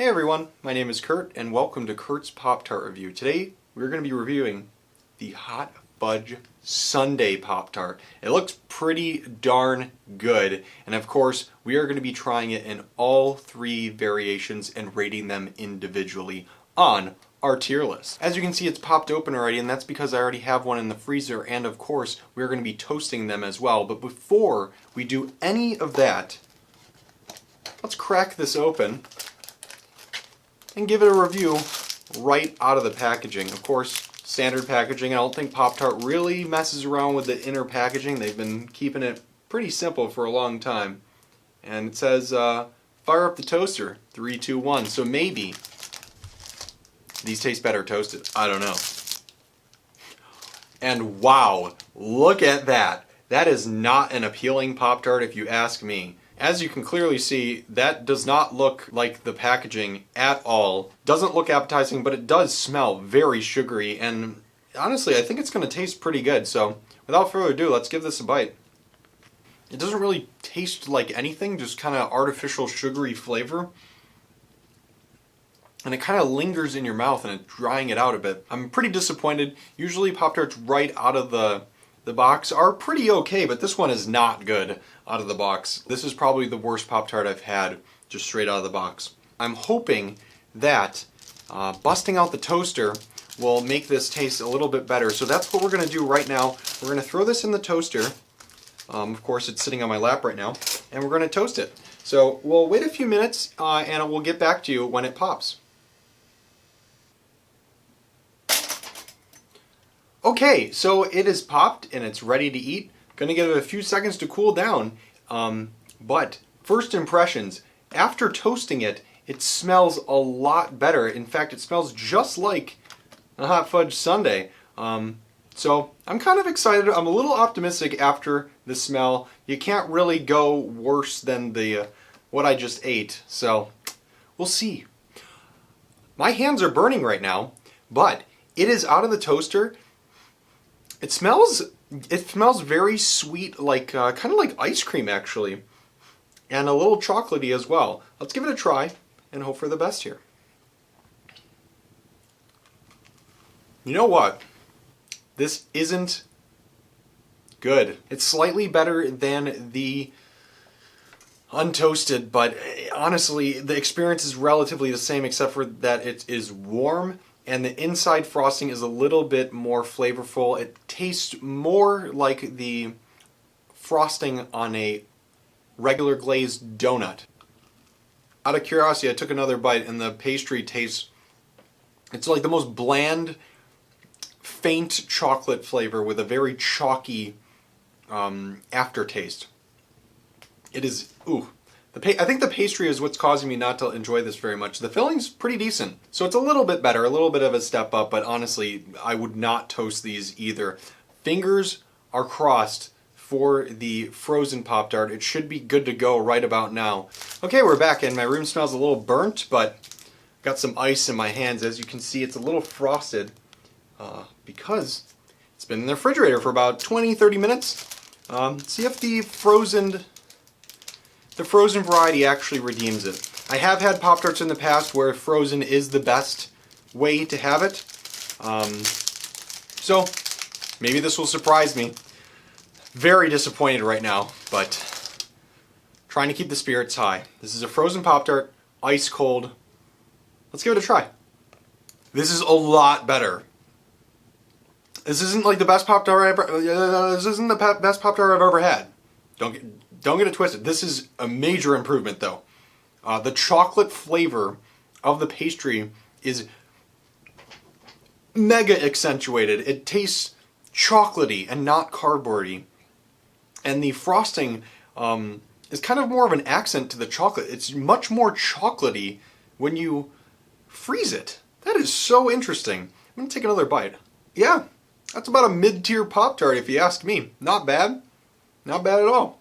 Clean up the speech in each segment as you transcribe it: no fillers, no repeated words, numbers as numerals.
Hey everyone, my name is Kurt and welcome to Kurt's Pop-Tart Review. Today we're going to be reviewing the Hot Fudge Sundae Pop-Tart. It looks pretty darn good, and of course we are going to be trying it in all three variations and rating them individually on our tier list. As you can see, it's popped open already, and that's because I already have one in the freezer, and of course we're going to be toasting them as well. But before we do any of that, let's crack this open and give it a review right out of the packaging. Of course, standard packaging. I don't think Pop-Tart really messes around with the inner packaging. They've been keeping it pretty simple for a long time. And it says, fire up the toaster, 3, 2, 1. So maybe these taste better toasted. I don't know. And wow, look at that. That is not an appealing Pop-Tart if you ask me. As you can clearly see, that does not look like the packaging at all. Doesn't look appetizing, but it does smell very sugary, and honestly, I think it's going to taste pretty good. So without further ado, let's give this a bite. It doesn't really taste like anything, just kind of artificial sugary flavor. And it kind of lingers in your mouth and it's drying it out a bit. I'm pretty disappointed. Usually Pop-Tarts right out of the box are pretty okay, but this one is not good out of the box. This is probably the worst Pop-Tart I've had just straight out of the box. I'm hoping that busting out the toaster will make this taste a little bit better. So that's what we're going to do right now. We're going to throw this in the toaster. Of course, it's sitting on my lap right now, and we're going to toast it. So we'll wait a few minutes and we'll get back to you when it pops. Okay, so it is popped and it's ready to eat. Gonna give it a few seconds to cool down. But first impressions, after toasting it, it smells a lot better. In fact, it smells just like a Hot Fudge Sundae. So I'm kind of excited. I'm a little optimistic after the smell. You can't really go worse than the what I just ate. So we'll see. My hands are burning right now, but it is out of the toaster. It smells very sweet, like kind of like ice cream actually, and a little chocolatey as well. Let's give it a try and hope for the best here. You know what? This isn't good. It's slightly better than the untoasted, but honestly, the experience is relatively the same except for that it is warm. And the inside frosting is a little bit more flavorful. It tastes more like the frosting on a regular glazed donut. Out of curiosity, I took another bite and the pastry tastes, it's like the most bland, faint chocolate flavor with a very chalky aftertaste. It is, ooh. I think the pastry is what's causing me not to enjoy this very much. The filling's pretty decent. So it's a little bit better, a little bit of a step up, but honestly, I would not toast these either. Fingers are crossed for the frozen Pop-Tart. It should be good to go right about now. Okay, we're back and my room smells a little burnt, but got some ice in my hands. As you can see, it's a little frosted because it's been in the refrigerator for about 20-30 minutes. See if the frozen variety actually redeems it. I have had Pop-Tarts in the past where frozen is the best way to have it. So maybe this will surprise me. Very disappointed right now, but trying to keep the spirits high. This is a frozen Pop-Tart, ice cold. Let's give it a try. This is a lot better. This isn't like the best Pop-Tart this isn't the best Pop-Tart I've ever had. Don't get it twisted. This is a major improvement though. The chocolate flavor of the pastry is mega accentuated. It tastes chocolatey and not cardboardy. And the frosting is kind of more of an accent to the chocolate. It's much more chocolatey when you freeze it. That is so interesting. I'm going to take another bite. Yeah, that's about a mid-tier Pop-Tart if you ask me. Not bad. Not bad at all.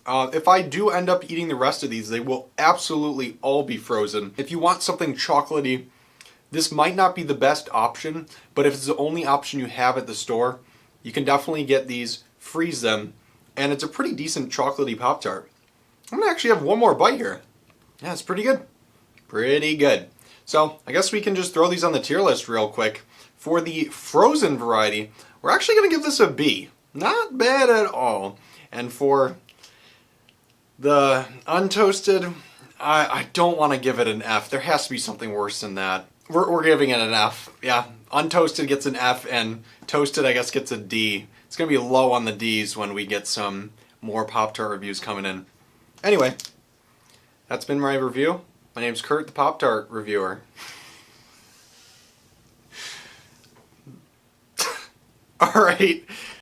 If I do end up eating the rest of these, they will absolutely all be frozen. If you want something chocolatey, this might not be the best option, but if it's the only option you have at the store, you can definitely get these, freeze them, and it's a pretty decent chocolatey Pop-Tart. I'm going to actually have one more bite here. Yeah, it's pretty good. Pretty good. So I guess we can just throw these on the tier list real quick. For the frozen variety, we're actually going to give this a B. Not bad at all. And for the untoasted, I don't want to give it an F. There has to be something worse than that. We're giving it an F. Yeah, untoasted gets an F and toasted I guess gets a D. It's going to be low on the Ds when we get some more Pop-Tart reviews coming in. Anyway, that's been my review. My name's Kurt, the Pop-Tart reviewer. Alright.